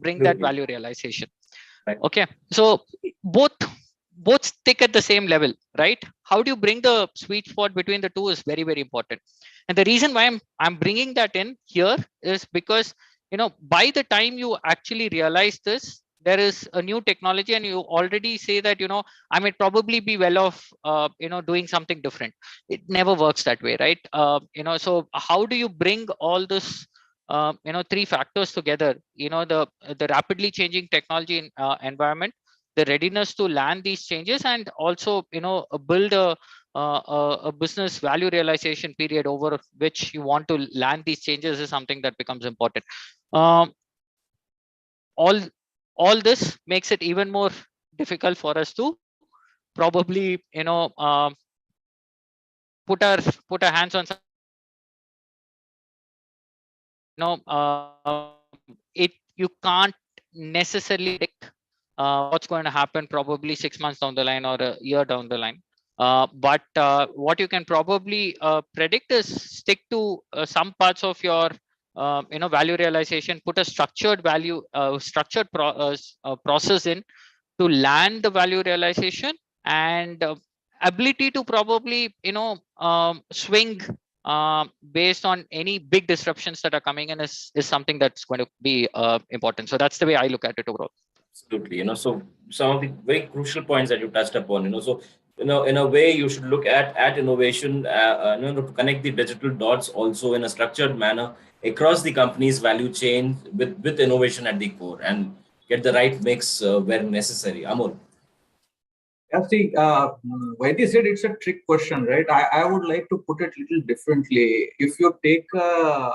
bring that value realization. Okay, so both stick at the same level, right? How do you bring the sweet spot between the two is very, very important. And the reason why I'm bringing that in here is because by the time you actually realize this, there is a new technology and you already say that I might probably be well off doing something different. It never works that way, right? So how do you bring all this three factors together? The rapidly changing technology environment, the readiness to land these changes, and also build a business value realization period over which you want to land these changes is something that becomes important. All this makes it even more difficult for us to probably put our hands on you can't necessarily predict what's going to happen probably 6 months down the line or a year down the line. But what you can probably predict is stick to some parts of your value realization, put a structured process in to land the value realization, and ability to probably swing based on any big disruptions that are coming in is something that's going to be important. So that's the way I look at it overall. Absolutely. So some of the very crucial points that you touched upon, so, in a way you should look at innovation, to connect the digital dots also in a structured manner across the company's value chain with innovation at the core and get the right mix where necessary. Amol. Yeah, see, Vaidya said it's a trick question, right? I would like to put it a little differently. If you take a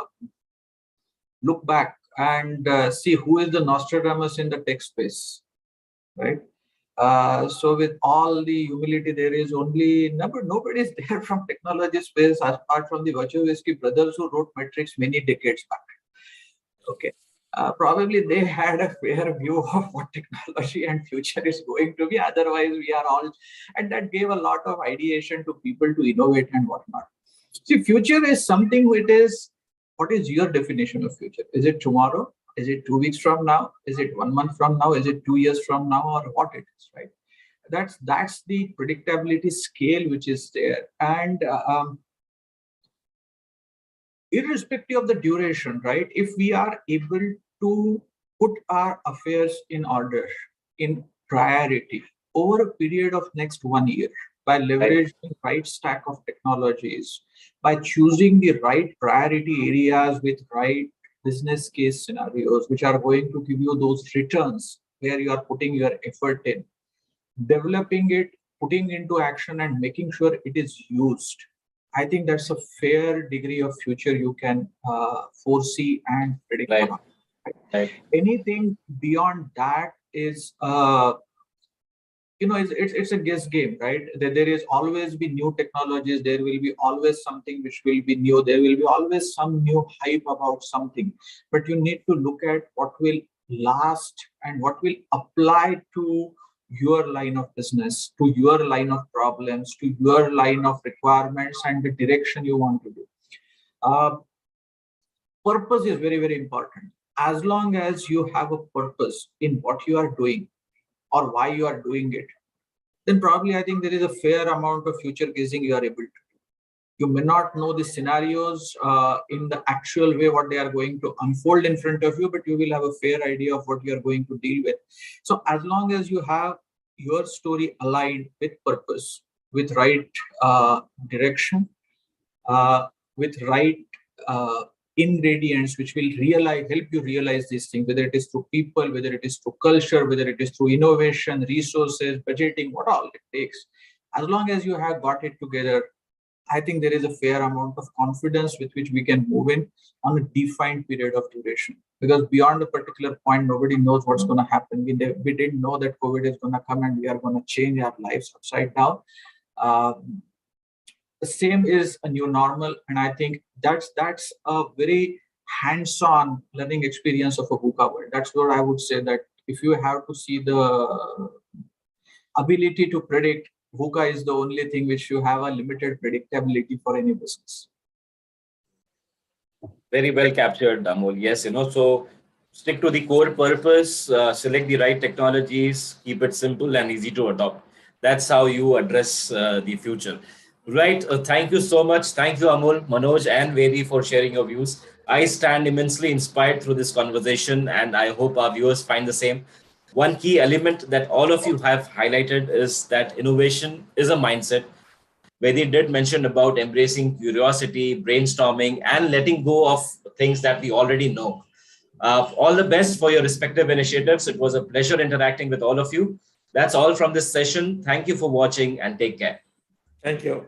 look back and see who is the Nostradamus in the tech space, right? So with all the humility, there is only nobody is there from technology space apart from the Wachowski brothers who wrote Matrix many decades back. Okay. Probably they had a fair view of what technology and future is going to be. Otherwise, we are all, and that gave a lot of ideation to people to innovate and whatnot. See, future is something which is, what is your definition of future? Is it tomorrow? Is it 2 weeks from now? Is it 1 month from now? Is it 2 years from now, or what it is, right? That's the predictability scale which is there. And irrespective of the duration, right? If we are able to put our affairs in order, in priority over a period of next 1 year, by leveraging the right stack of technologies, by choosing the right priority areas with right business case scenarios, which are going to give you those returns where you are putting your effort in, developing it, putting into action and making sure it is used. I think that's a fair degree of future you can foresee and predict. Right. Anything beyond that is, it's a guess game, right? There is always be new technologies. There will be always something which will be new. There will be always some new hype about something. But you need to look at what will last and what will apply to your line of business, to your line of problems, to your line of requirements and the direction you want to do. Purpose is very, very important. As long as you have a purpose in what you are doing or why you are doing it, then probably I think there is a fair amount of future gazing you are able to do. You may not know the scenarios in the actual way what they are going to unfold in front of you, but you will have a fair idea of what you are going to deal with. So as long as you have your story aligned with purpose, with right direction, with right ingredients which will help you realize these things, whether it is through people, whether it is through culture, whether it is through innovation, resources, budgeting, what all it takes. As long as you have got it together, I think there is a fair amount of confidence with which we can move in on a defined period of duration. Because beyond a particular point, nobody knows what's going to happen. We didn't know that COVID is going to come and we are going to change our lives upside down. The same is a new normal, and I think that's a very hands-on learning experience of a VUCA world. That's what I would say, that if you have to see the ability to predict, VUCA is the only thing which you have a limited predictability for any business. Very well captured, Amol. Yes, so stick to the core purpose, select the right technologies, keep it simple and easy to adopt. That's how you address the future. Right. Thank you so much. Thank you, Amol, Manoj, and Vedi for sharing your views. I stand immensely inspired through this conversation, and I hope our viewers find the same. One key element that all of you have highlighted is that innovation is a mindset. Vedi did mention about embracing curiosity, brainstorming, and letting go of things that we already know. All the best for your respective initiatives. It was a pleasure interacting with all of you. That's all from this session. Thank you for watching and take care. Thank you.